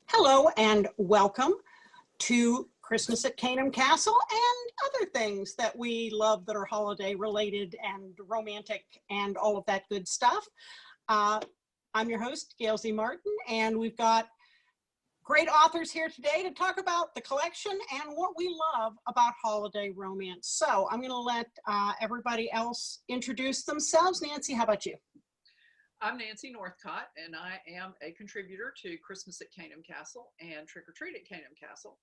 Hello and welcome to Christmas at Caynham Castle and other things that we love that are holiday related and romantic and all of that good stuff. I'm your host, Gail Z Martin, and we've got great authors here today to talk about the collection and what we love about holiday romance. So I'm going to let everybody else introduce themselves. Nancy, how about you? I'm Nancy Northcott, and I am a contributor to Christmas at Caynham Castle and Trick or Treat at Caynham Castle.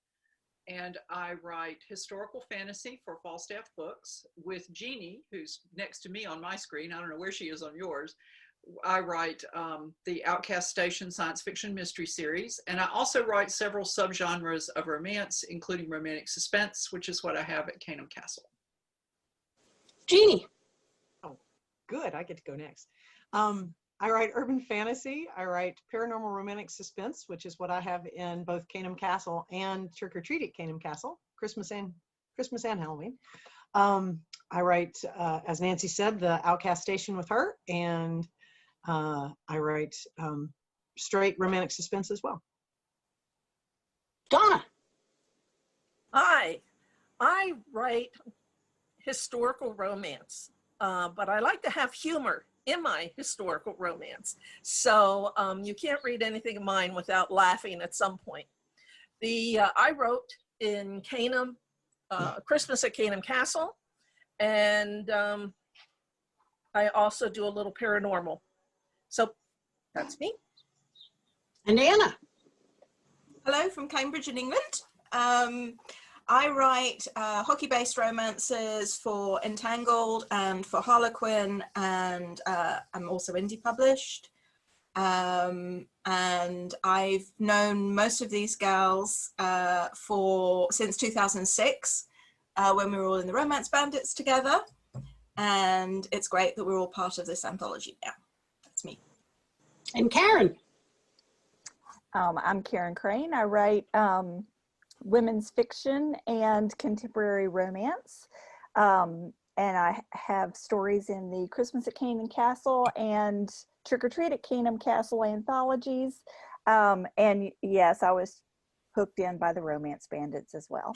And I write historical fantasy for Falstaff Books with Jeanne, who's next to me on my screen. I don't know where she is on yours. I write the Outcast Station science fiction mystery series, and I also write several subgenres of romance, including romantic suspense, which is what I have at Caynham Castle. Jeanne. Oh, good. I get to go next. I write urban fantasy. I write paranormal romantic suspense, which is what I have in both Caynham Castle and Trick or Treat at Caynham Castle, Christmas and Halloween. I write, as Nancy said, the Outcast Station with her, and I write straight romantic suspense as well. Donna. Hi, I write historical romance, but I like to have humor in my historical romance. So you can't read anything of mine without laughing at some point. I wrote in Caynham, Christmas at Caynham Castle, and I also do a little paranormal. So that's me. And Anna. Hello from Cambridge in England. I write hockey-based romances for Entangled and for Harlequin, and I'm also indie published. And I've known most of these gals since 2006, when we were all in the Romance Bandits together. And it's great that we're all part of this anthology now. That's me. And Caren. I'm Caren Crane. I write women's fiction and contemporary romance. And I have stories in the Christmas at Caynham Castle and Trick or Treat at Caynham Castle anthologies. And yes, I was hooked in by the Romance Bandits as well.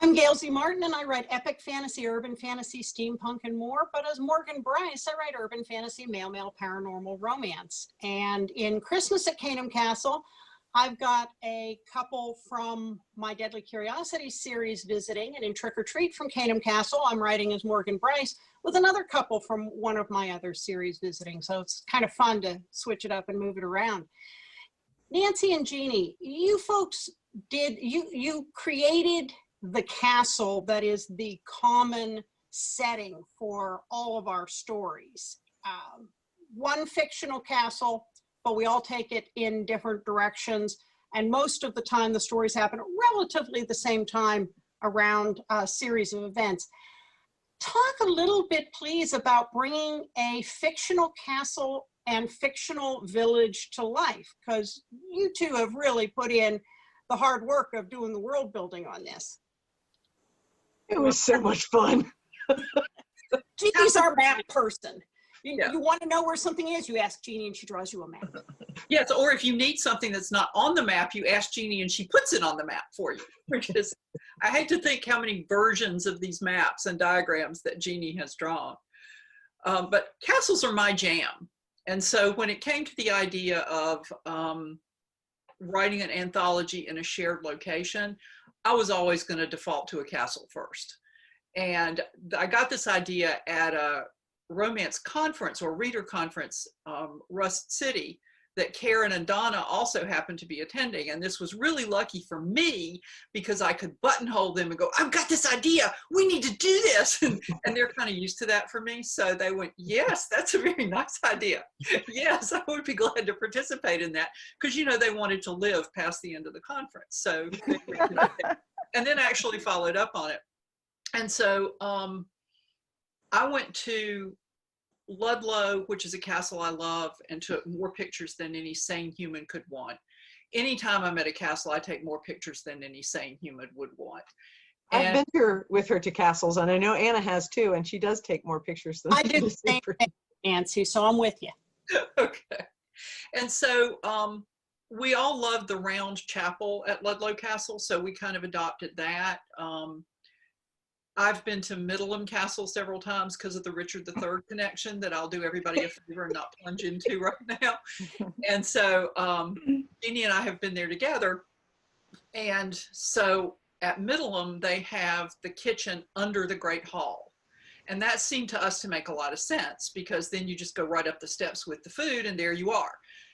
I'm Gail Z Martin, and I write epic fantasy, urban fantasy, steampunk, and more. But as Morgan Bryce, I write urban fantasy, male paranormal romance. And in Christmas at Caynham Castle, I've got a couple from my Deadly Curiosities series visiting, and in Trick or Treat from Caynham Castle, I'm writing as Morgan Bryce with another couple from one of my other series visiting. So it's kind of fun to switch it up and move it around. Nancy and Jeanne, you folks you created the castle that is the common setting for all of our stories. One fictional castle, but we all take it in different directions. And most of the time, the stories happen at relatively the same time around a series of events. Talk a little bit, please, about bringing a fictional castle and fictional village to life, because you two have really put in the hard work of doing the world building on this. It was so much fun. Jeannie's our map person. Yeah. You want to know where something is, you ask Jeanne and she draws you a map. Yes, or if you need something that's not on the map, you ask Jeanne and she puts it on the map for you. Which is, I hate to think how many versions of these maps and diagrams that Jeanne has drawn. But castles are my jam. And so when it came to the idea of writing an anthology in a shared location, I was always going to default to a castle first. And I got this idea at a romance conference or reader conference, Rust City, that Caren and Donna also happened to be attending. And this was really lucky for me because I could buttonhole them and go, I've got this idea, we need to do this. And they're kind of used to that for me. So they went, yes, that's a very nice idea. Yes, I would be glad to participate in that. Because, you know, they wanted to live past the end of the conference. So, and then actually followed up on it. And so I went to Ludlow, which is a castle I love, and took more pictures than any sane human could want. Anytime I'm at a castle, I take more pictures than any sane human would want. I've been here with her to castles, and I know Anna has too, and she does take more pictures than I do the same thing, Nancy, so I'm with you. Okay. And so we all love the round chapel at Ludlow Castle, so we kind of adopted that. I've been to Middleham Castle several times because of the Richard III connection that I'll do everybody a favor and not plunge into right now. And so Jeannie and I have been there together. And so at Middleham, they have the kitchen under the Great Hall. And that seemed to us to make a lot of sense, because then you just go right up the steps with the food and there you are.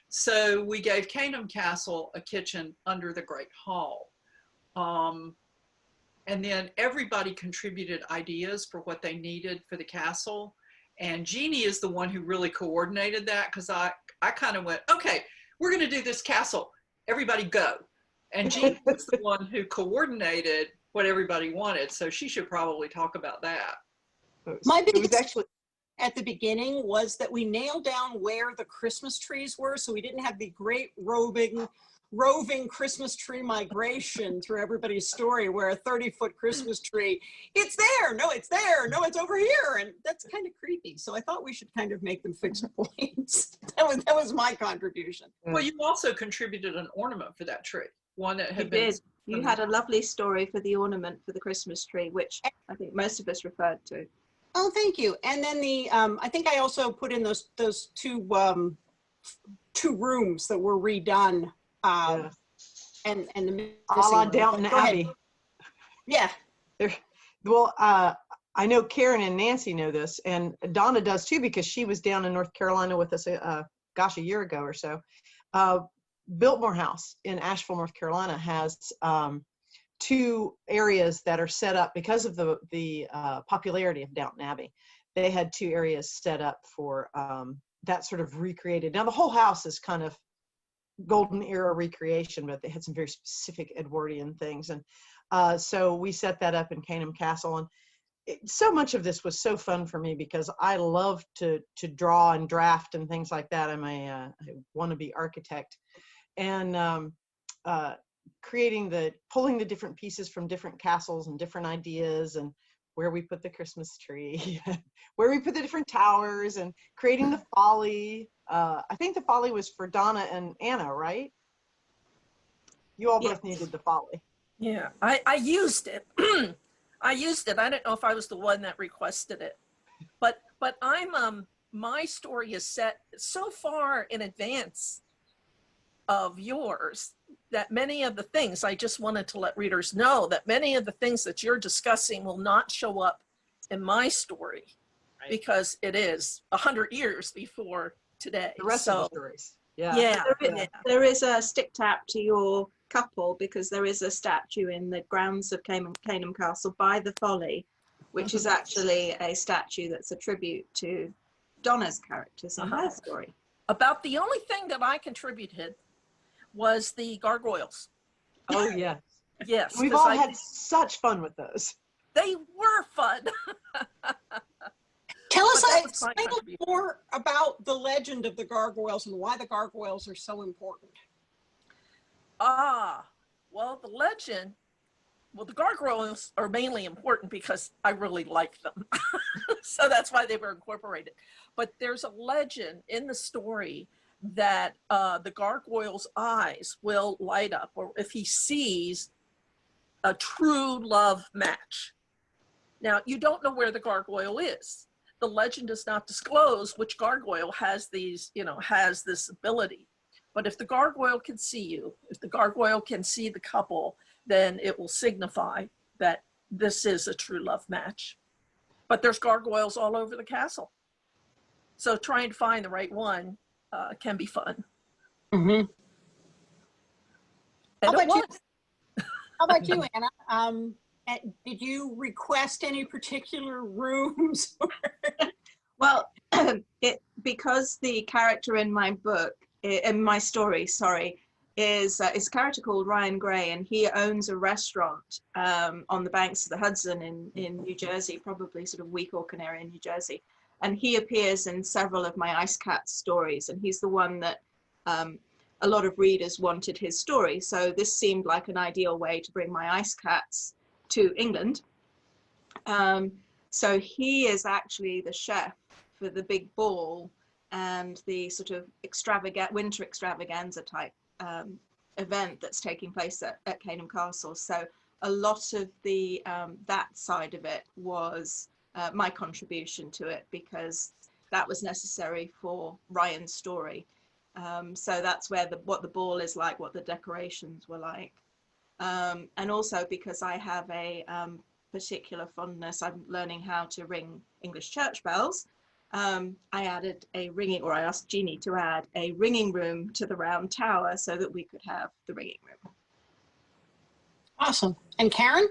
So we gave Caynham Castle a kitchen under the Great Hall. And then everybody contributed ideas for what they needed for the castle. And Jeannie is the one who really coordinated that, because I kind of went, okay, we're going to do this castle. Everybody go. And Jeannie was the one who coordinated what everybody wanted. So she should probably talk about that. My biggest actually at the beginning was that we nailed down where the Christmas trees were, so we didn't have the great roving Christmas tree migration through everybody's story, where a 30-foot Christmas tree, it's there, no, it's there, no, it's over here, and that's kind of creepy. So I thought we should kind of make them fixed points. That was my contribution. Well, you also contributed an ornament for that tree, one that had been. Did. You had a lovely story for the ornament for the Christmas tree, which I think most of us referred to. Oh, thank you. And then the I think I also put in those two rooms that were redone. Yeah. And the a la Downton Abbey. Yeah. Well, I know Caren and Nancy know this, and Donna does too, because she was down in North Carolina with us, gosh, a year ago or so. Biltmore House in Asheville, North Carolina has two areas that are set up because of the popularity of Downton Abbey. They had two areas set up for that sort of recreated. Now the whole house is kind of golden era recreation, but they had some very specific Edwardian things. And so we set that up in Caynham Castle. And so much of this was so fun for me, because I love to draw and draft and things like that. I'm a wannabe architect. And pulling the different pieces from different castles and different ideas, and where we put the Christmas tree, where we put the different towers, and creating the folly. I think the folly was for Donna and Anna, right? You all both needed the folly. Yeah, I used it. I used it. I don't know if I was the one that requested it, but I'm my story is set so far in advance of yours that many of the things, I just wanted to let readers know that many of the things that you're discussing will not show up in my story, right? Because it is 100 years before today. The rest of the stories. Yeah. Yeah. There is a stick tap to your couple, because there is a statue in the grounds of Caynham Castle by the Folly, which is actually a statue that's a tribute to Donna's characters in her story. About the only thing that I contributed was the gargoyles. Oh, yes. Yes. We've all had such fun with those. They were fun. Tell us a little more about the legend of the gargoyles and why the gargoyles are so important. Well, the legend, the gargoyles are mainly important because I really like them. So that's why they were incorporated. But there's a legend in the story that the gargoyle's eyes will light up, or if he sees a true love match. Now, you don't know where the gargoyle is. The legend does not disclose which gargoyle has these, has this ability. But if the gargoyle can see you, if the gargoyle can see the couple, then it will signify that this is a true love match. But there's gargoyles all over the castle. So trying to find the right one can be fun. Mm-hmm. How about you, Anna? Did you request any particular rooms? Well, because the character in my book, in my story, is a character called Ryan Gray, and he owns a restaurant on the banks of the Hudson in New Jersey, probably sort of Weehawken area in New Jersey. And he appears in several of my Ice Cats stories, and he's the one that a lot of readers wanted his story. So this seemed like an ideal way to bring my Ice Cats to England. So he is actually the chef for the big ball and the sort of winter extravaganza type event that's taking place at Caynham Castle. So a lot of the that side of it was my contribution to it, because that was necessary for Ryan's story. So that's where what the ball is like, what the decorations were like. And also because I have a particular fondness, I'm learning how to ring English church bells. I added a ringing, or I asked Jeannie to add a ringing room to the round tower so that we could have the ringing room. Awesome. And Caren?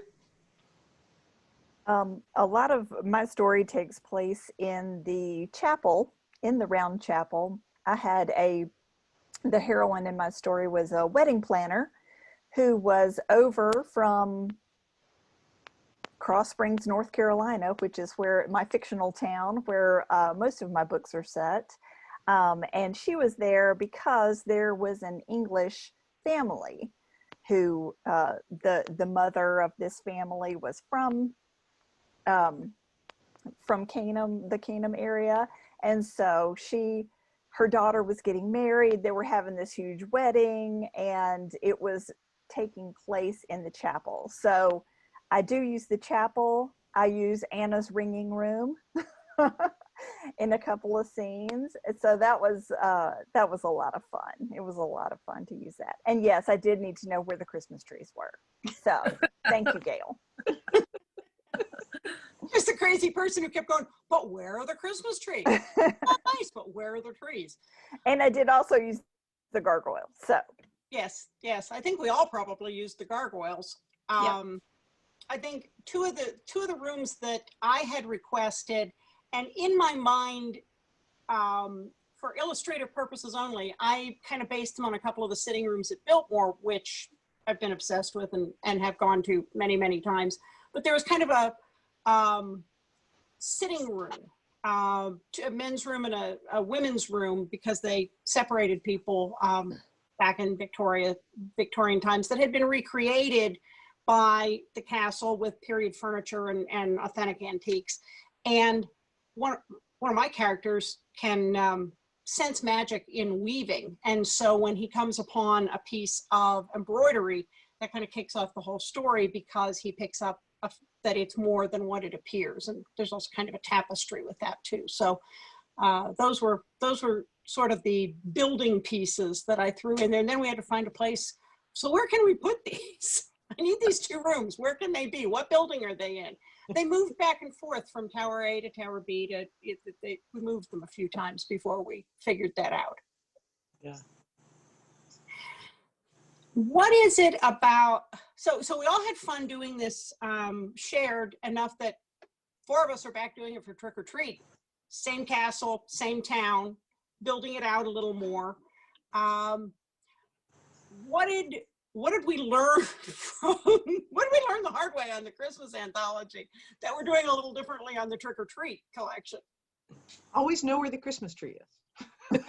A lot of my story takes place in the chapel, in the round chapel. I had the heroine in my story was a wedding planner who was over from Cross Springs, North Carolina, which is where my fictional town, where most of my books are set. And she was there because there was an English family who the mother of this family was from Caynham, the Caynham area. And so her daughter was getting married. They were having this huge wedding, and it was taking place in the chapel. So I do use the chapel. I use Anna's ringing room in a couple of scenes. So that was a lot of fun. It was a lot of fun to use that. And yes, I did need to know where the Christmas trees were. So thank you, Gail. Just a crazy person who kept going, but where are the Christmas trees? Oh, nice, but where are the trees? And I did also use the gargoyles. So yes, I think we all probably used the gargoyles. Yep. I think two of the rooms that I had requested, and in my mind, for illustrative purposes only, I kind of based them on a couple of the sitting rooms at Biltmore, which I've been obsessed with and have gone to many, many times. But there was kind of a sitting room, a men's room and a women's room, because they separated people back in Victorian times, that had been recreated by the castle with period furniture and authentic antiques. And one of my characters can sense magic in weaving. And so when he comes upon a piece of embroidery, that kind of kicks off the whole story, because he picks up that it's more than what it appears. And there's also kind of a tapestry with that too. So those were sort of the building pieces that I threw in there. And then we had to find a place. So where can we put these? I need these two rooms. Where can they be? What building are they in? They moved back and forth from Tower A to Tower B. We moved them a few times before we figured that out. Yeah. What is it about, so we all had fun doing this shared enough that 4 of us are back doing it for Trick or Treat. Same castle, same town, building it out a little more. What did we learn the hard way on the Christmas anthology that we're doing a little differently on the Trick or Treat collection? Always know where the Christmas tree is.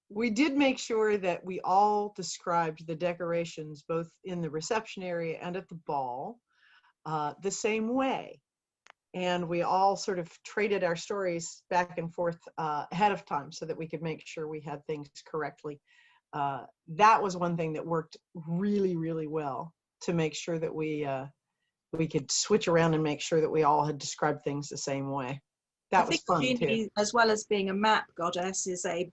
We did make sure that we all described the decorations, both in the reception area and at the ball, the same way. And we all sort of traded our stories back and forth ahead of time so that we could make sure we had things correctly. That was one thing that worked really, really well, to make sure that we could switch around and make sure that we all had described things the same way. That was fun too. As well as being a map goddess, is a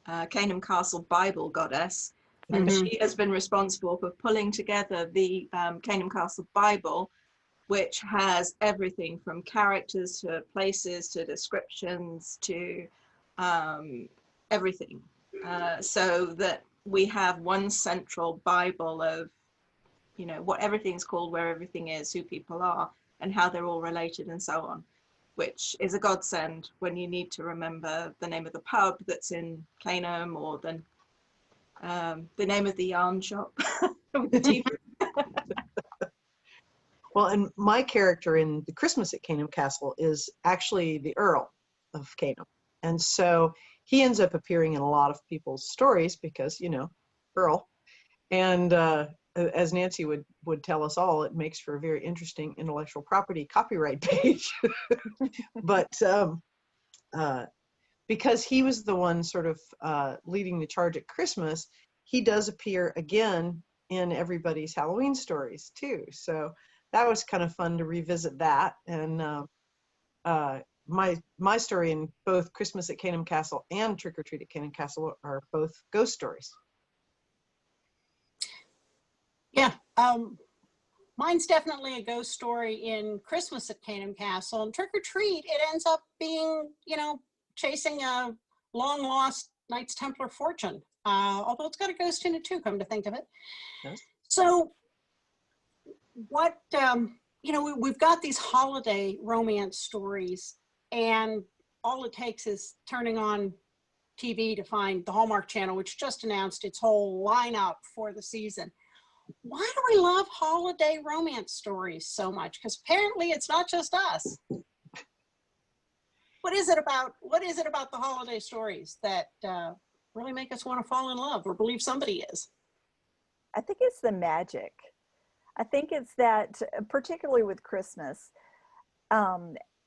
Caynham Castle Bible goddess, and she has been responsible for pulling together the Caynham Castle Bible, which has everything from characters to places to descriptions to everything, so that we have one central Bible of, you know, what everything's called, where everything is, who people are, and how they're all related, and so on, which is a godsend when you need to remember the name of the pub that's in Caynham, or the name of the yarn shop. Well, and my character in the Christmas at Caynham Castle is actually the Earl of Caynham. And so he ends up appearing in a lot of people's stories because, you know, Earl. And as Nancy would tell us all, it makes for a very interesting intellectual property copyright page. But because he was the one sort of leading the charge at Christmas, he does appear again in everybody's Halloween stories too. So that was kind of fun to revisit that. And my story in both Christmas at Caynham Castle and Trick or Treat at Caynham Castle are both ghost stories. Yeah, mine's definitely a ghost story in Christmas at Caynham Castle. And Trick or Treat, it ends up being, you know, chasing a long lost Knights Templar fortune. Although it's got a ghost in it too, come to think of it. Yes. So what, you know, we've got these holiday romance stories, and all it takes is turning on TV to find the Hallmark Channel, which just announced its whole lineup for the season. Why do we love holiday romance stories so much? Because apparently it's not just us. What is it about the holiday stories that really make us want to fall in love or believe somebody is? I think it's the magic. I think it's that, particularly with Christmas,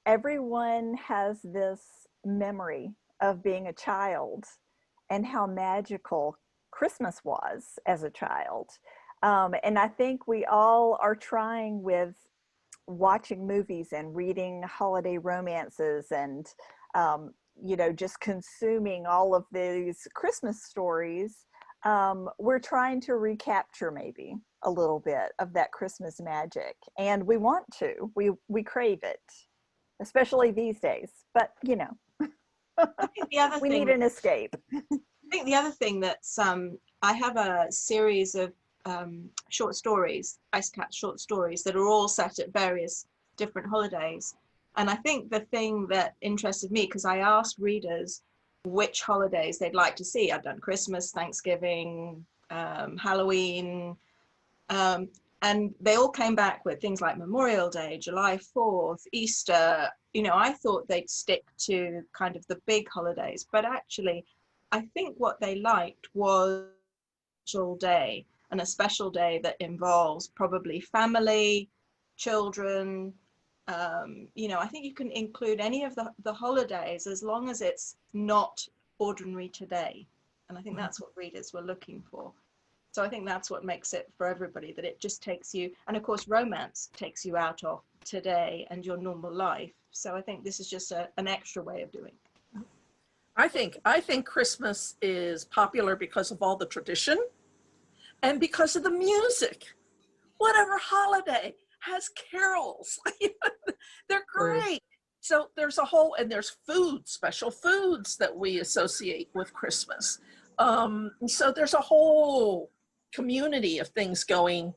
everyone has this memory of being a child and how magical Christmas was as a child. And I think we all are trying with watching movies and reading holiday romances and, you know, just consuming all of these Christmas stories. We're trying to recapture maybe a little bit of that Christmas magic, and we want to, we crave it, especially these days, but you know, I think the other we thing, need an escape. I think the other thing that's, I have a series of short stories, Ice Cat short stories, that are all set at various different holidays. And I think the thing that interested me, because I asked readers which holidays they'd like to see. I've done Christmas, Thanksgiving, Halloween, and they all came back with things like Memorial Day, July 4th, Easter. You know, I thought they'd stick to kind of the big holidays, but actually, I think what they liked was a special day, and a special day that involves probably family, children. You know, I think you can include any of the holidays as long as it's not ordinary today. And I think that's what readers were looking for. So I think that's what makes it for everybody, that it just takes you, and of course romance takes you out of today and your normal life. So I think this is just an extra way of doing it. I think Christmas is popular because of all the tradition and because of the music. Whatever holiday has carols. They're great. So there's a whole, and there's food, special foods that we associate with Christmas. So there's a whole community of things going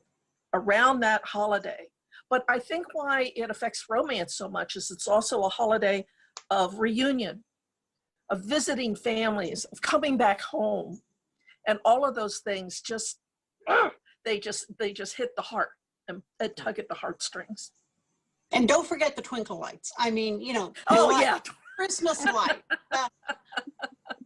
around that holiday. But I think why it affects romance so much is it's also a holiday of reunion, of visiting families, of coming back home. And all of those things just, they just hit the heart and tug at the heartstrings. And don't forget the twinkle lights. I mean, you know, oh yeah, Christmas light.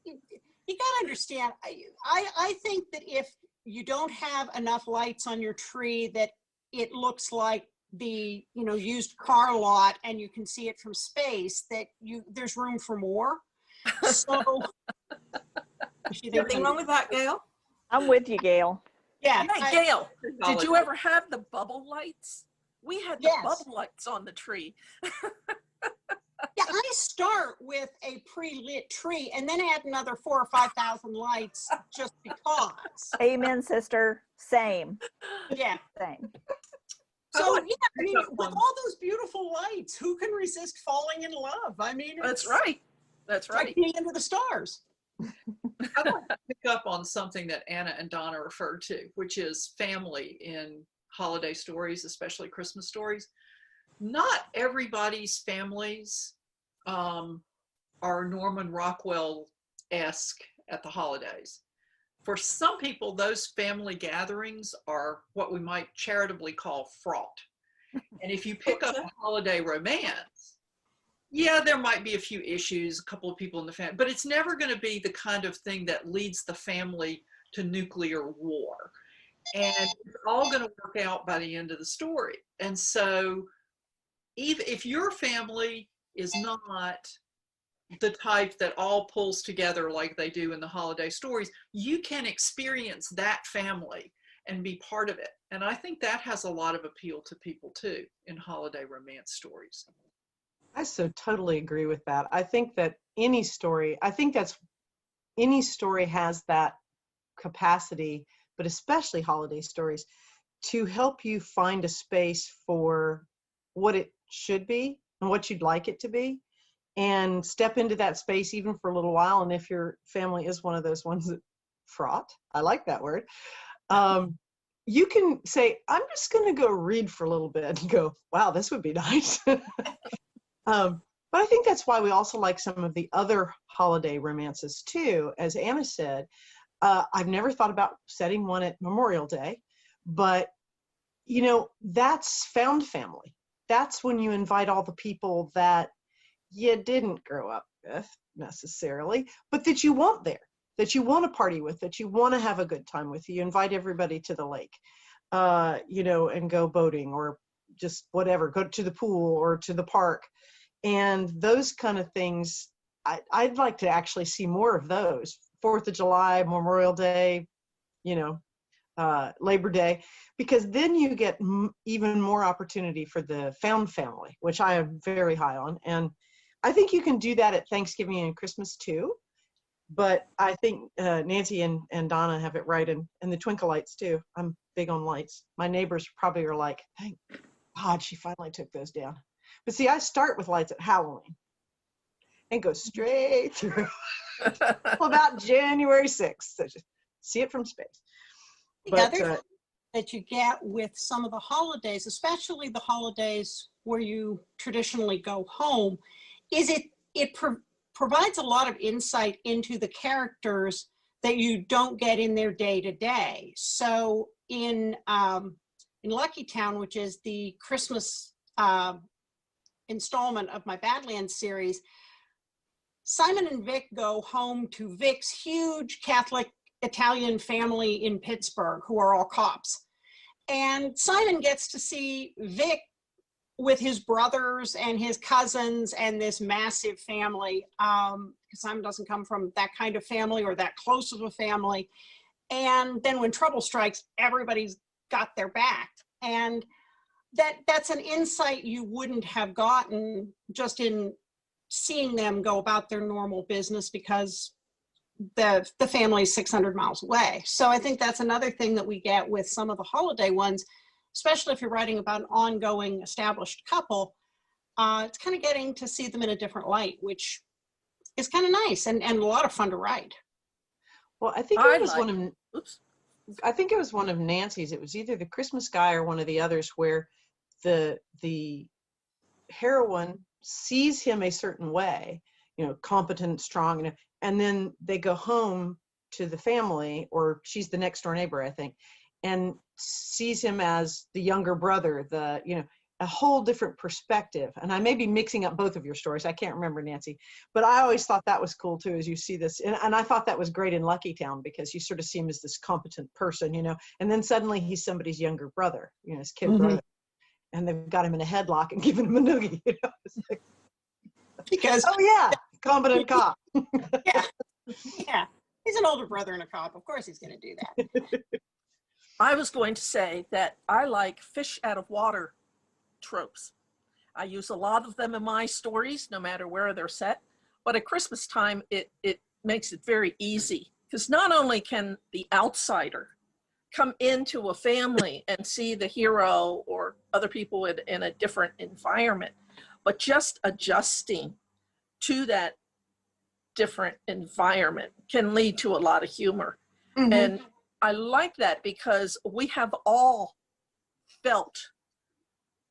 You gotta understand. I think that if you don't have enough lights on your tree that it looks like the, you know, used car lot and you can see it from space, that there's room for more. So Nothing wrong with that, Gail? I'm with you, Gail. Yeah. Hey, Gail, did you ever have the bubble lights? We had the bubble lights on the tree. Yeah, I start with a pre-lit tree and then add another 4,000 or 5,000 lights just because. Amen, sister. Same. Yeah. Same. So, yeah, I mean, with all those beautiful lights, who can resist falling in love? I mean, that's right. That's right. Like me into the stars. I'd like to pick up on something that Anna and Donna referred to, which is family in holiday stories, especially Christmas stories. Not everybody's families are Norman Rockwell-esque at the holidays. For some people, those family gatherings are what we might charitably call fraught. And if you pick up a holiday romance, yeah, there might be a few issues, a couple of people in the family, but it's never going to be the kind of thing that leads the family to nuclear war. and it's all going to work out by the end of the story. And so even if your family is not the type that all pulls together like they do in the holiday stories, you can experience that family and be part of it. And I think that has a lot of appeal to people too in holiday romance stories. I so totally agree with that. I think that any story has that capacity, but especially holiday stories, to help you find a space for what it should be and what you'd like it to be, and step into that space even for a little while. And if your family is one of those ones that fraught, I like that word, you can say, I'm just going to go read for a little bit and go, wow, this would be nice. But I think that's why we also like some of the other holiday romances too. As Anna said, I've never thought about setting one at Memorial Day, but you know, that's found family. That's when you invite all the people that you didn't grow up with necessarily, but that you want there, that you want to party with, that you want to have a good time with. You invite everybody to the lake, you know, and go boating or just whatever, go to the pool or to the park. And those kind of things, I'd like to actually see more of those. 4th of July, Memorial Day, you know, Labor Day, because then you get even more opportunity for the found family, which I am very high on. And I think you can do that at Thanksgiving and Christmas too. But I think Nancy and Donna have it right, and the twinkle lights too. I'm big on lights. My neighbors probably are like, thank God she finally took those down. But see, I start with lights at Halloween and go straight through about January 6th. So just see it from space. The other thing that you get with some of the holidays, especially the holidays where you traditionally go home, is it provides a lot of insight into the characters that you don't get in their day-to-day. So in Lucky Town, which is the Christmas installment of my Badlands series, Simon and Vic go home to Vic's huge Catholic Italian family in Pittsburgh, who are all cops. And Simon gets to see Vic with his brothers and his cousins and this massive family. Because Simon doesn't come from that kind of family or that close of a family. And then when trouble strikes, everybody's got their back. And that's an insight you wouldn't have gotten just in seeing them go about their normal business, because the family is 600 miles away. So I think that's another thing that we get with some of the holiday ones, especially if you're writing about an ongoing established couple. It's kind of getting to see them in a different light, which is kind of nice and a lot of fun to write. Well, I think it was one of Nancy's. It was either The Christmas Guy or one of the others, where the heroine sees him a certain way, you know, competent, strong, and then they go home to the family, or she's the next door neighbor, I think, and sees him as the younger brother, a whole different perspective. And I may be mixing up both of your stories. I can't remember, Nancy, but I always thought that was cool too, as you see this. And I thought that was great in Lucky Town, because you sort of see him as this competent person, you know, and then suddenly he's somebody's younger brother, you know, his kid brother. And they've got him in a headlock and given him a noogie. You know? It's like, because, oh yeah, competent cop. Yeah, he's an older brother and a cop. Of course he's going to do that. I was going to say that I like fish out of water tropes. I use a lot of them in my stories, no matter where they're set. But at Christmas time, it makes it very easy, because not only can the outsider come into a family and see the hero or other people in a different environment, but just adjusting to that different environment can lead to a lot of humor. Mm-hmm. And I like that, because we have all felt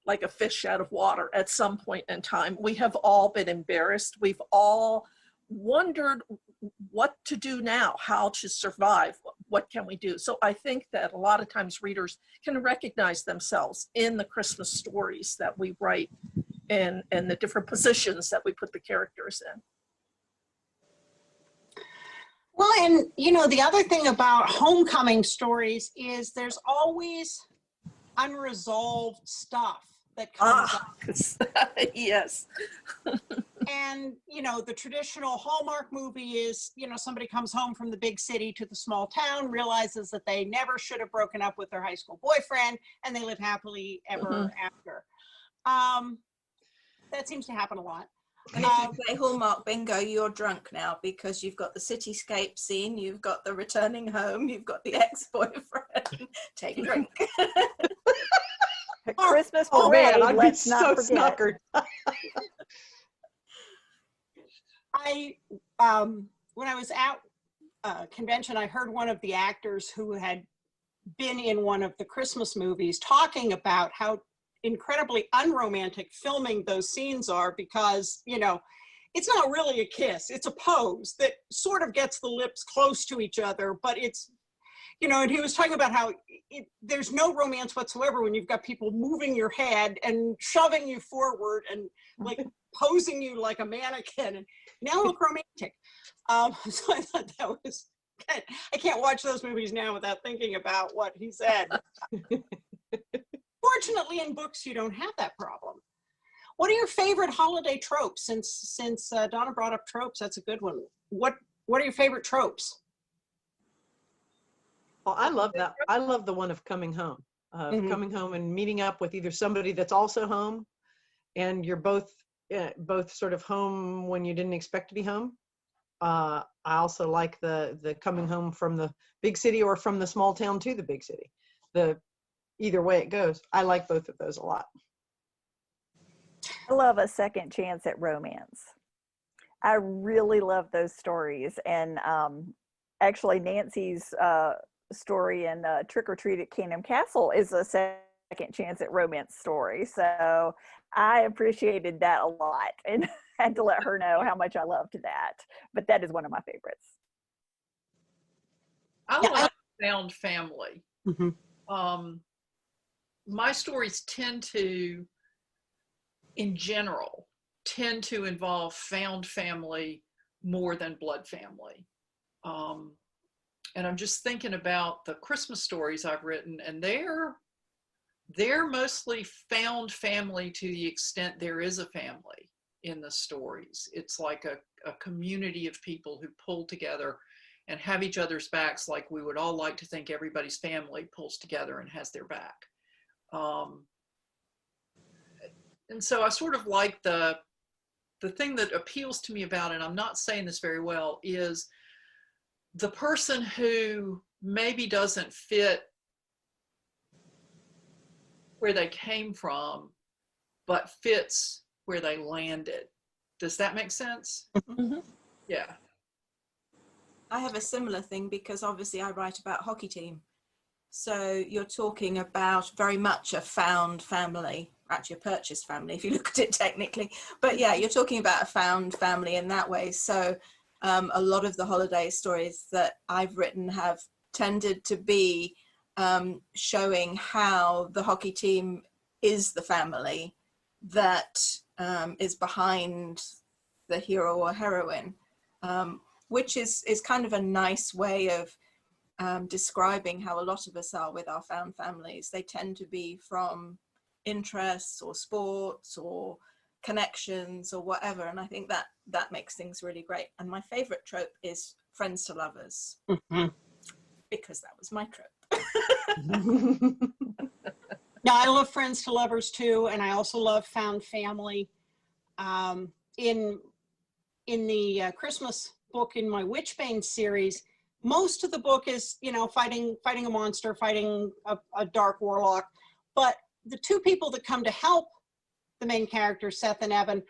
like a fish out of water at some point in time. We have all been embarrassed. We've all wondered what to do now, how to survive, what can we do? So I think that a lot of times readers can recognize themselves in the Christmas stories that we write and the different positions that we put the characters in. Well, and you know, the other thing about homecoming stories is there's always unresolved stuff that comes up. Yes. And, you know, the traditional Hallmark movie is, you know, somebody comes home from the big city to the small town, realizes that they never should have broken up with their high school boyfriend, and they live happily ever after. That seems to happen a lot. And if you play Hallmark bingo, you're drunk now because you've got the cityscape scene, you've got the returning home, you've got the ex-boyfriend. Take a drink. Christmas Oh parade, man, I'd be let's so not forget. snookered. When I was at a convention, I heard one of the actors who had been in one of the Christmas movies talking about how incredibly unromantic filming those scenes are, because, you know, it's not really a kiss, it's a pose that sort of gets the lips close to each other, but it's, you know, and he was talking about how there's no romance whatsoever when you've got people moving your head and shoving you forward and like posing you like a mannequin, and now look romantic. So I thought that was, I can't watch those movies now without thinking about what he said. Fortunately, in books, you don't have that problem. What are your favorite holiday tropes? Since Donna brought up tropes, that's a good one. What are your favorite tropes? Well, I love that. I love the one of coming home, coming home and meeting up with either somebody that's also home, and you're both sort of home when you didn't expect to be home. I also like the coming home from the big city or from the small town to the big city. Either way it goes. I like both of those a lot. I love a second chance at romance. I really love those stories. And actually Nancy's story in Trick or Treat at Caynham Castle is a second chance at romance story. So I appreciated that a lot and had to let her know how much I loved that. But that is one of my favorites. I like found family. My stories tend to, in general, tend to involve found family more than blood family. And I'm just thinking about the Christmas stories I've written, and they're mostly found family to the extent there is a family in the stories. It's like a community of people who pull together and have each other's backs, like we would all like to think everybody's family pulls together and has their back. And so I sort of like the thing that appeals to me about it, and I'm not saying this very well, is the person who maybe doesn't fit where they came from, but fits where they landed. Does that make sense? Yeah. I have a similar thing because obviously I write about hockey team. So you're talking about very much a found family, actually a purchased family if you look at it technically. But yeah, you're talking about a found family in that way. So a lot of the holiday stories that I've written have tended to be showing how the hockey team is the family that is behind the hero or heroine, which is kind of a nice way of describing how a lot of us are with our found families. They tend to be from interests or sports or connections or whatever, and I think that makes things really great. And my favorite trope is friends to lovers, because that was my trope. Now, I love friends to lovers too, and I also love found family. In the Christmas book in my Witchbane series, most of the book is, you know, fighting a monster, fighting a dark warlock. But the two people that come to help the main characters, Seth and Evan,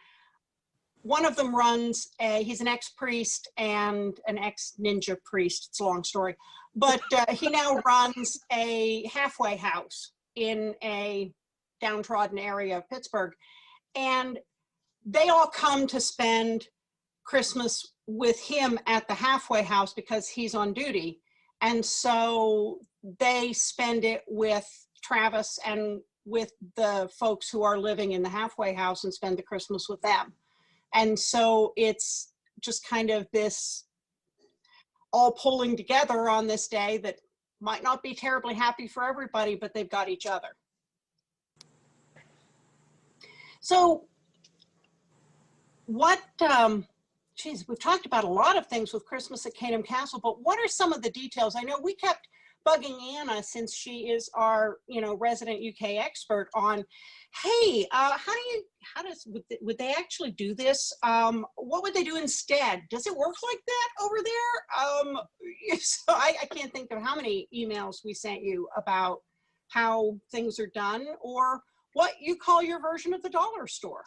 one of them runs he's an ex-priest and an ex-ninja priest. It's a long story. But he now runs a halfway house in a downtrodden area of Pittsburgh. And they all come to spend Christmas with him at the halfway house because he's on duty. And so they spend it with Travis and with the folks who are living in the halfway house and spend the Christmas with them. And so it's just kind of this all pulling together on this day that might not be terribly happy for everybody, but they've got each other. So what, geez, we've talked about a lot of things with Christmas at Caynham Castle, but what are some of the details? I know we kept bugging Anna, since she is our, resident UK expert, on, hey, would they actually do this? What would they do instead? Does it work like that over there? So I can't think of how many emails we sent you about how things are done, or what you call your version of the dollar store.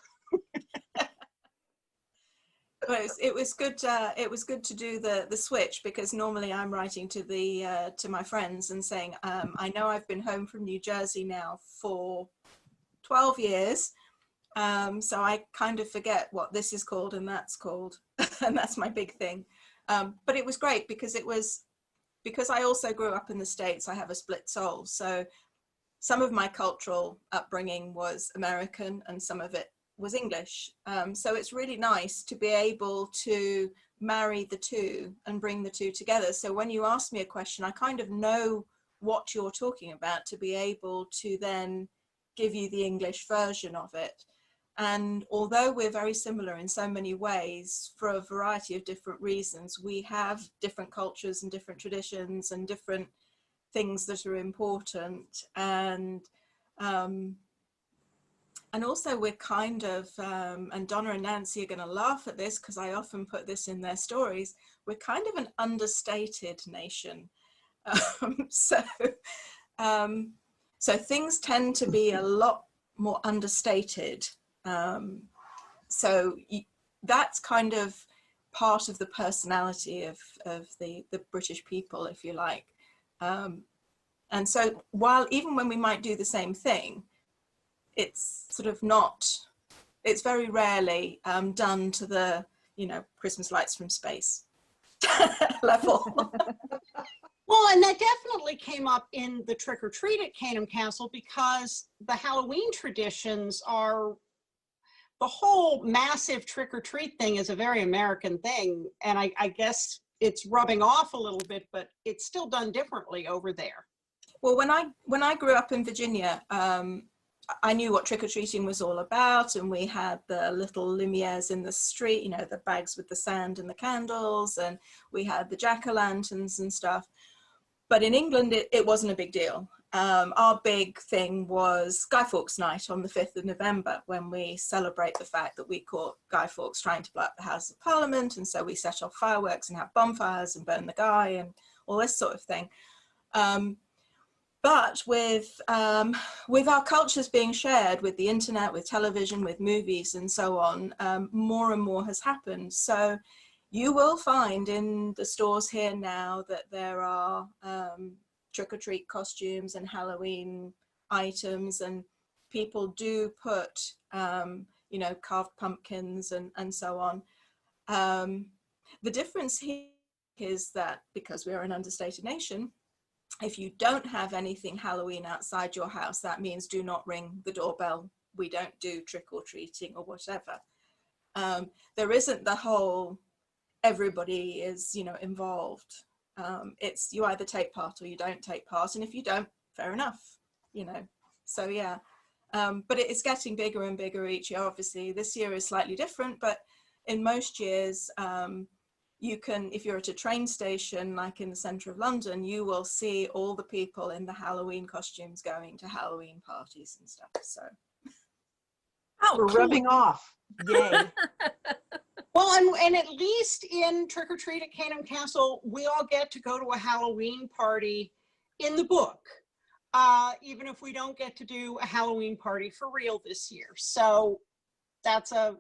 Well, it was good. It was good to do the switch, because normally I'm writing to to my friends and saying, I know I've been home from New Jersey now for 12 years, so I kind of forget what this is called and that's called, and that's my big thing. But it was great because because I also grew up in the States. I have a split soul, so some of my cultural upbringing was American and some of it was English. So it's really nice to be able to marry the two and bring the two together. So when you ask me a question, I kind of know what you're talking about to be able to then give you the English version of it. And although we're very similar in so many ways, for a variety of different reasons, we have different cultures and different traditions and different things that are important. And also we're kind of, and Donna and Nancy are going to laugh at this because I often put this in their stories, we're kind of an understated nation. So things tend to be a lot more understated. So that's kind of part of the personality of the British people, if you like. And so even when we might do the same thing, it's sort of not, it's very rarely done to the, Christmas lights from space level. Well, and that definitely came up in the trick or treat at Caynham Castle, because the Halloween traditions are, the whole massive trick or treat thing is a very American thing. And I guess it's rubbing off a little bit, but it's still done differently over there. Well, when I grew up in Virginia, I knew what trick-or-treating was all about, and we had the little lumieres in the street, the bags with the sand and the candles, and we had the jack-o'-lanterns and stuff. But in England, it wasn't a big deal. Our big thing was Guy Fawkes Night on the 5th of November, when we celebrate the fact that we caught Guy Fawkes trying to blow up the House of Parliament, and so we set off fireworks and have bonfires and burn the guy and all this sort of thing. But with our cultures being shared, with the internet, with television, with movies and so on, more and more has happened. So you will find in the stores here now that there are trick-or-treat costumes and Halloween items, and people do put, carved pumpkins and so on. The difference here is that because we are an understated nation, if you don't have anything Halloween outside your house, that means do not ring the doorbell. We don't do trick-or-treating or whatever. There isn't the whole everybody is, involved. It's you either take part or you don't take part. And if you don't, fair enough, So yeah, but it's getting bigger and bigger each year. Obviously, this year is slightly different, but in most years, you can, if you're at a train station, like in the center of London, you will see all the people in the Halloween costumes going to Halloween parties and stuff. So we're rubbing off. Yay. Well, and at least in Trick or Treat at Caynham Castle, we all get to go to a Halloween party in the book, even if we don't get to do a Halloween party for real this year. So that's a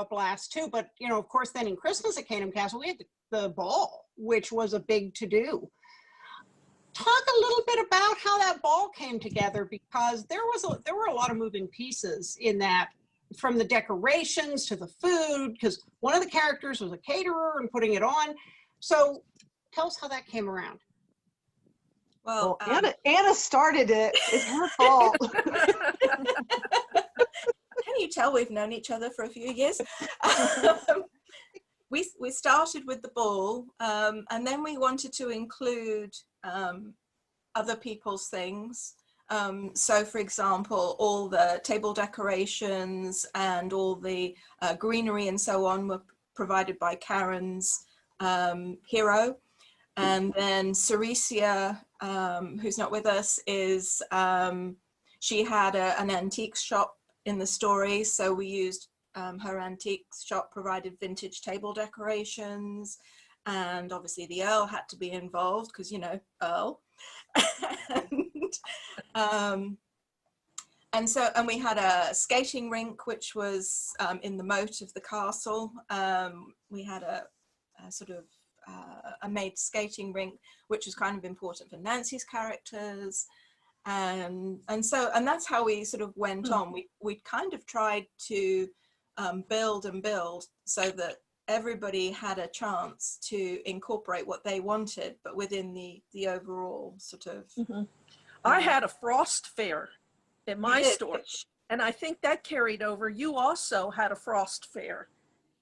blast too. But, of course, then in Christmas at Caynham Castle, we had the ball, which was a big to-do. Talk a little bit about how that ball came together, because there were a lot of moving pieces in that, from the decorations to the food, because one of the characters was a caterer and putting it on. So tell us how that came around. Well, Anna started it. It's her fault. Can you tell we've known each other for a few years? we started with the ball, and then we wanted to include other people's things. So for example, all the table decorations and all the greenery and so on were provided by Caren's hero. And then Ceresia, who's not with us, is she had an antiques shop in the story. So we used her antiques shop provided vintage table decorations. And obviously the Earl had to be involved because, you know, Earl. And we had a skating rink, which was in the moat of the castle. We had a sort of a made skating rink, which was kind of important for Nancy's characters. And that's how we sort of went on. We kind of tried to build and build so that everybody had a chance to incorporate what they wanted, but within the overall sort of. I had a frost fair in my store, and I think that carried over. You also had a frost fair.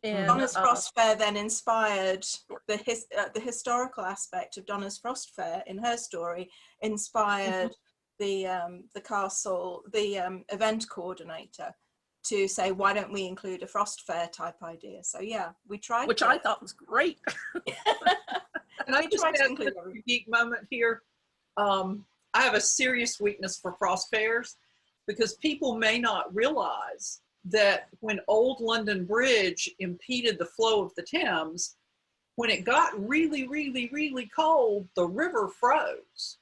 And Donna's Frost Fair then inspired the historical aspect of Donna's Frost Fair in her story, inspired the castle, the event coordinator, to say, why don't we include a Frost Fair type idea? So yeah, we tried. Which I thought was great. And I just had a unique moment here. I have a serious weakness for frost fairs because people may not realize that when Old London Bridge impeded the flow of the Thames, when it got really, really, really cold, the river froze.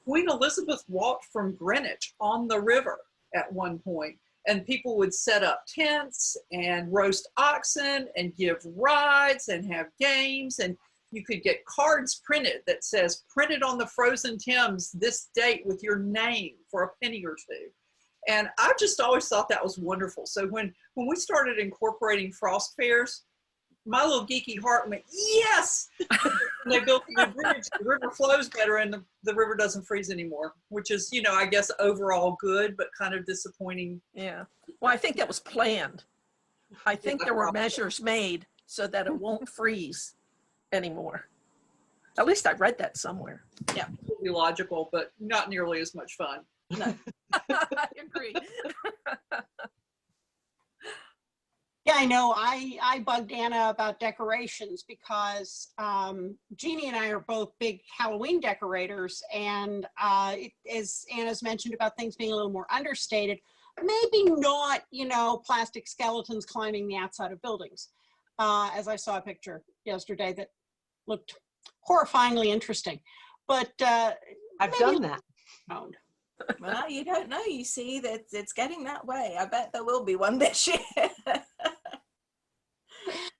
Queen Elizabeth walked from Greenwich on the river at one point, and people would set up tents and roast oxen and give rides and have games, and you could get cards printed that says, printed on the frozen Thames this date with your name for a penny or two. And I just always thought that was wonderful. So when we started incorporating frost fairs, my little geeky heart went, yes! When they built the bridge, the river flows better and the river doesn't freeze anymore, which is, you know, I guess overall good, but kind of disappointing. Yeah. Well, I think that was planned. I think there were measures made so that it won't freeze anymore. At least I read that somewhere. Yeah, totally logical, but not nearly as much fun. No. I agree. Yeah, I know. I bugged Anna about decorations because Jeanne and I are both big Halloween decorators, and as Anna's mentioned about things being a little more understated, maybe not, you know, plastic skeletons climbing the outside of buildings. As I saw a picture yesterday that looked horrifyingly interesting, but I've done that. Owned. Well, you don't know. You see that it's getting that way. I bet there will be one this year.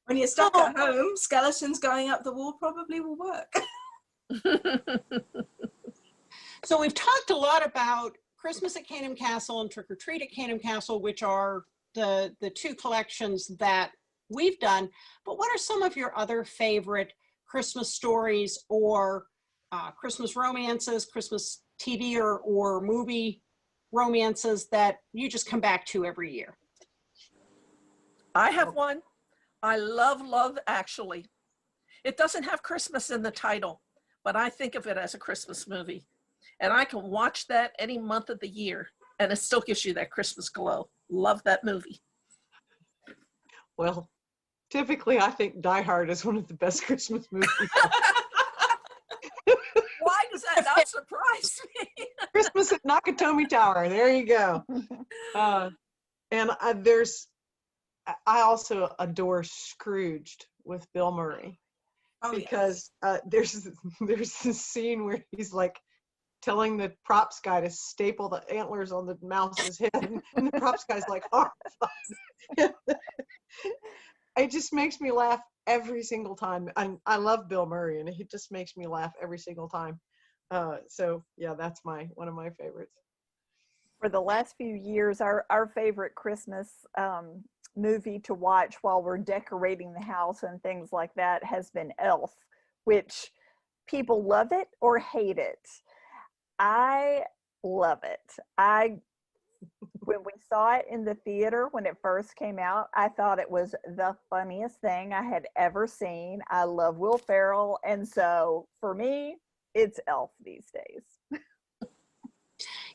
When you're stuck at home, skeletons going up the wall probably will work. So we've talked a lot about Christmas at Caynham Castle and Trick or Treat at Caynham Castle, which are the two collections that we've done. But what are some of your other favorite Christmas stories or Christmas romances, Christmas TV or movie romances that you just come back to every year? I have one. I love Love Actually. It doesn't have Christmas in the title, but I think of it as a Christmas movie. And I can watch that any month of the year, and it still gives you that Christmas glow. Love that movie. Well, typically I think Die Hard is one of the best Christmas movies. Why does that not surprise me? Christmas at Nakatomi Tower. There you go. And I also adore Scrooged with Bill Murray, because there's this scene where he's like telling the props guy to staple the antlers on the mouse's head, and the props guy's like horrified. It just makes me laugh every single time. I love Bill Murray, and he just makes me laugh every single time. So yeah, that's one of my favorites. For the last few years, our favorite Christmas movie to watch while we're decorating the house and things like that has been Elf, which people love it or hate it. I love it. I When we saw it in the theater when it first came out, I thought it was the funniest thing I had ever seen. I love Will Ferrell, and so for me, it's Elf these days.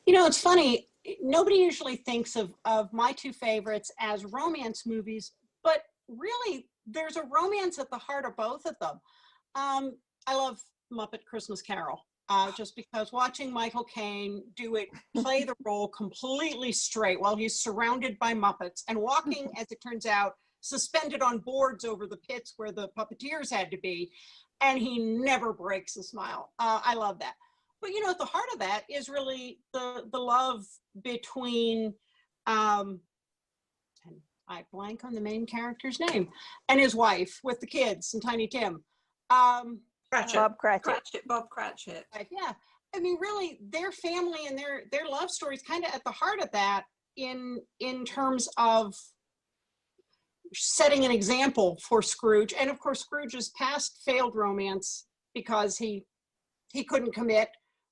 You know, it's funny. Nobody usually thinks of my two favorites as romance movies, but really, there's a romance at the heart of both of them. I love Muppet Christmas Carol, just because watching Michael Caine play the role completely straight while he's surrounded by Muppets and walking, as it turns out, suspended on boards over the pits where the puppeteers had to be, and he never breaks a smile. I love that. But you know, at the heart of that is really the love between, and I blank on the main character's name, and his wife with the kids and Tiny Tim. Cratchit. Bob Cratchit. Bob Cratchit. Yeah, I mean, really, their family and their love story is kind of at the heart of that in terms of setting an example for Scrooge. And of course, Scrooge's past failed romance because he couldn't commit,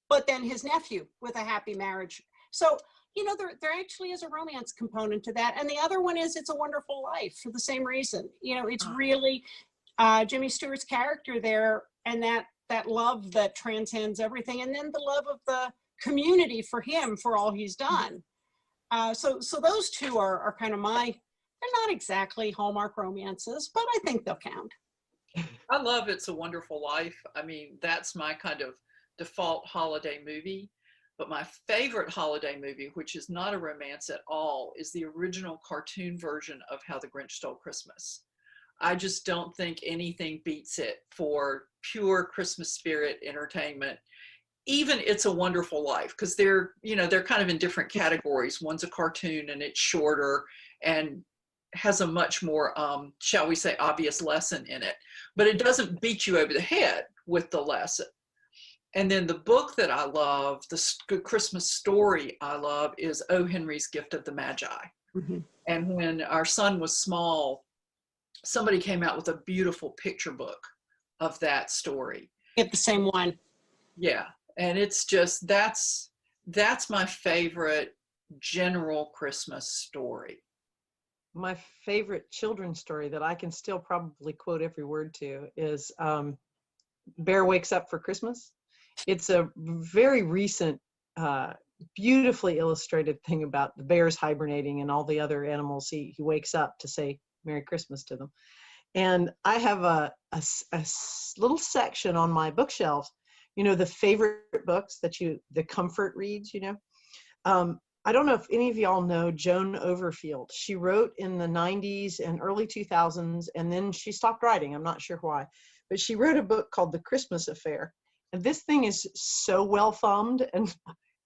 but then his nephew with a happy marriage. So, you know, there actually is a romance component to that. And the other one is It's a Wonderful Life for the same reason. You know, it's really Jimmy Stewart's character there, and that love that transcends everything. And then the love of the community for him, for all he's done. So those two are kind of they're not exactly Hallmark romances, but I think they'll count. I love It's a Wonderful Life. I mean, that's my kind of default holiday movie. But my favorite holiday movie, which is not a romance at all, is the original cartoon version of How the Grinch Stole Christmas. I just don't think anything beats it for pure Christmas spirit entertainment. Even It's a Wonderful Life, because they're kind of in different categories. One's a cartoon and it's shorter and has a much more, shall we say, obvious lesson in it. But it doesn't beat you over the head with the lesson. And then the book that I love, the Christmas story I love, is O. Henry's Gift of the Magi. Mm-hmm. And when our son was small, somebody came out with a beautiful picture book of that story. Get the same one. Yeah. And it's just, that's my favorite general Christmas story. My favorite children's story that I can still probably quote every word to is Bear Wakes Up for Christmas. It's a very recent, beautifully illustrated thing about the bears hibernating and all the other animals. He wakes up to say Merry Christmas to them. And I have a little section on my bookshelves, you know, the favorite books the comfort reads, you know. I don't know if any of y'all know Joan Overfield. She wrote in the 90s and early 2000s, and then she stopped writing. I'm not sure why, but she wrote a book called The Christmas Affair. And this thing is so well thumbed. And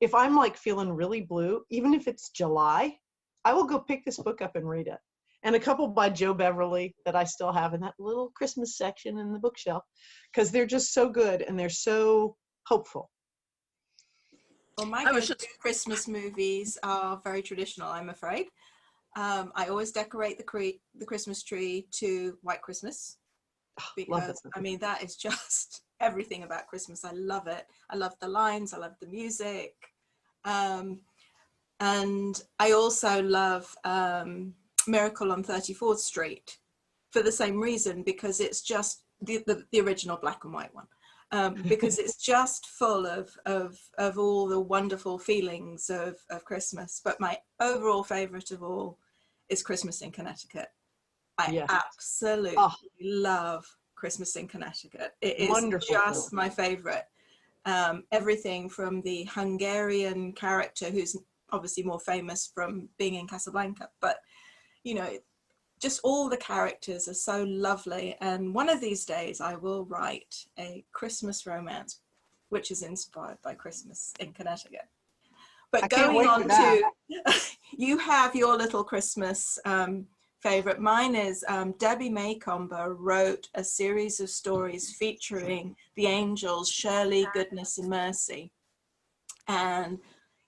if I'm like feeling really blue, even if it's July, I will go pick this book up and read it. And a couple by Joe Beverly that I still have in that little Christmas section in the bookshelf, because they're just so good and they're so hopeful. Well, my Christmas movies are very traditional, I'm afraid. I always decorate the Christmas tree to White Christmas, because I mean, that is just everything about Christmas. I love it. I love the lines. I love the music. And I also love Miracle on 34th Street for the same reason, because it's just the original black and white one. Because it's just full of all the wonderful feelings of Christmas. But my overall favorite of all is Christmas in Connecticut. I absolutely love Christmas in Connecticut. It is wonderful. Just my favorite. Everything from the Hungarian character, who's obviously more famous from being in Casablanca, but you know, just all the characters are so lovely. And one of these days I will write a Christmas romance which is inspired by Christmas in Connecticut. But going on to, you have your little Christmas favorite. Mine is Debbie Maycomber wrote a series of stories featuring the angels Shirley, Goodness and Mercy. And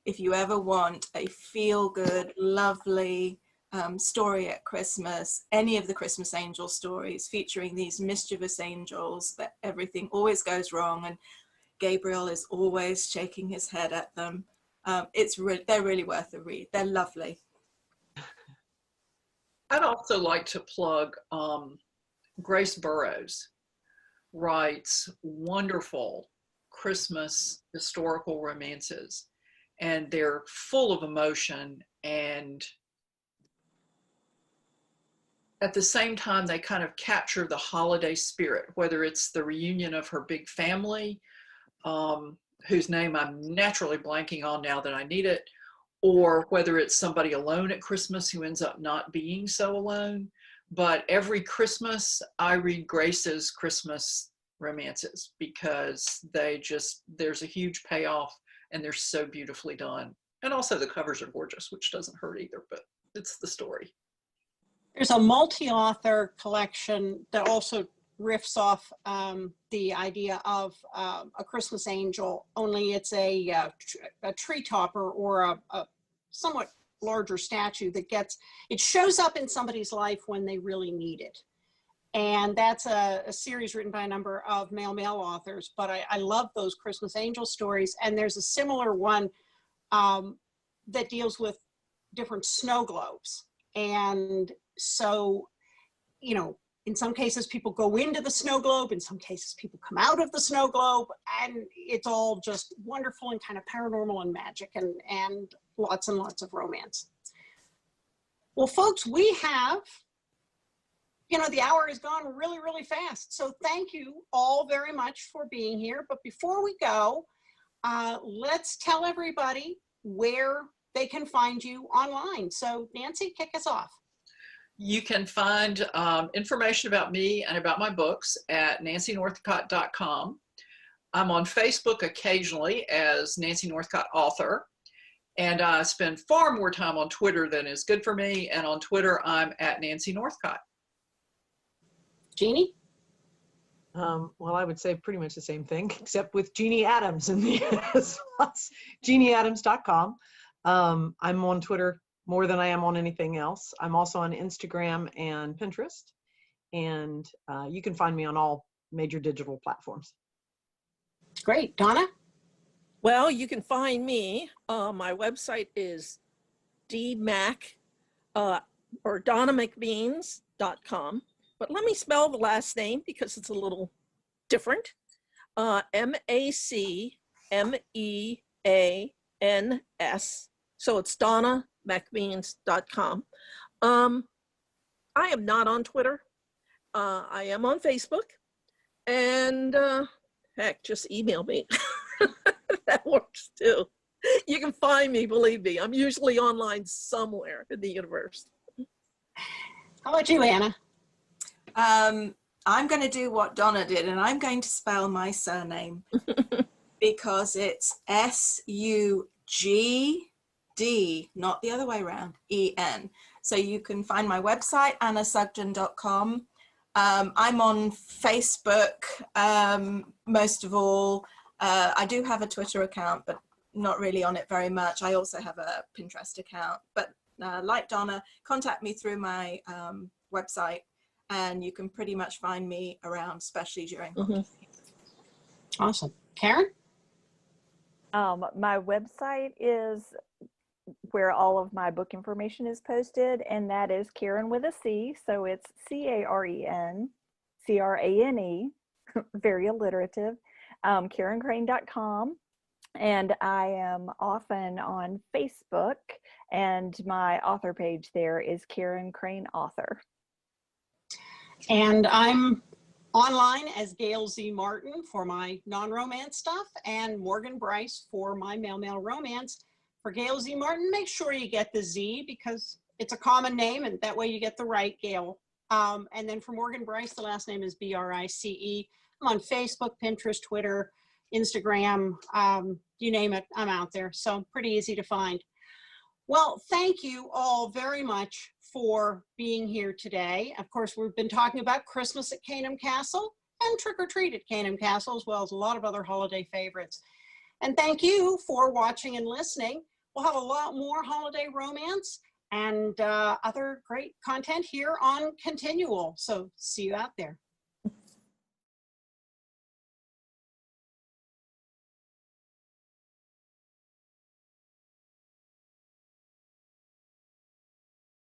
if you ever want a feel-good, lovely story at Christmas, any of the Christmas angel stories featuring these mischievous angels that everything always goes wrong and Gabriel is always shaking his head at them. They're really worth a read. They're lovely. I'd also like to plug Grace Burrows writes wonderful Christmas historical romances, and they're full of emotion, and at the same time they kind of capture the holiday spirit, whether it's the reunion of her big family, whose name I'm naturally blanking on now that I need it, or whether it's somebody alone at Christmas who ends up not being so alone. But every Christmas I read Grace's Christmas romances because there's a huge payoff and they're so beautifully done. And also the covers are gorgeous, which doesn't hurt either, but it's the story. There's a multi-author collection that also riffs off the idea of a Christmas angel, only it's a tree topper or a somewhat larger statue it shows up in somebody's life when they really need it. And that's a series written by a number of male authors, but I love those Christmas angel stories. And there's a similar one that deals with different snow globes. And so, you know, in some cases people go into the snow globe, in some cases people come out of the snow globe, and it's all just wonderful and kind of paranormal and magic and lots of romance. Well, folks, we have, you know, the hour has gone really, really fast. So thank you all very much for being here. But before we go, let's tell everybody where they can find you online. So Nancy, kick us off. You can find information about me and about my books at nancynorthcott.com. I'm on Facebook occasionally as Nancy Northcott Author. And I spend far more time on Twitter than is good for me. And on Twitter, I'm at Nancy Northcott. Jeannie? Well, I would say pretty much the same thing, except with Jeanne Adams in the JeanneAdams.com. I'm on Twitter more than I am on anything else. I'm also on Instagram and Pinterest. And you can find me on all major digital platforms. Great. Donna? Well, you can find me. My website is dmac or DonnaMacMeans.com. But let me spell the last name because it's a little different. MacMeans. So it's DonnaMacMeans.com. I am not on Twitter. I am on Facebook. And heck, just email me. That works too. You can find me, believe me. I'm usually online somewhere in the universe. How about you, Anna? I'm going to do what Donna did, and I'm going to spell my surname because it's S-U-G-D, not the other way around, E-N. So you can find my website, annasugden.com. I'm on Facebook most of all. I do have a Twitter account, but not really on it very much. I also have a Pinterest account, but like Donna, contact me through my website, and you can pretty much find me around, especially during holidays. Awesome. Caren? My website is where all of my book information is posted, and that is Caren with a C. So it's CarenCrane, very alliterative, CarenCrane.com. And I am often on Facebook, and my author page there is Caren Crane Author. And I'm online as Gail Z Martin for my non-romance stuff, and Morgan Bryce for my male romance. For Gail Z Martin, make sure you get the Z because it's a common name, and that way you get the right Gail. And then for Morgan Bryce, the last name is B-R-I-C-E. I'm on Facebook, Pinterest, Twitter, Instagram, you name it, I'm out there. So pretty easy to find. Well, thank you all very much for being here today. Of course, we've been talking about Christmas at Caynham Castle and Trick or Treat at Caynham Castle, as well as a lot of other holiday favorites. And thank you for watching and listening. We'll have a lot more holiday romance and other great content here on ConTinual. So see you out there.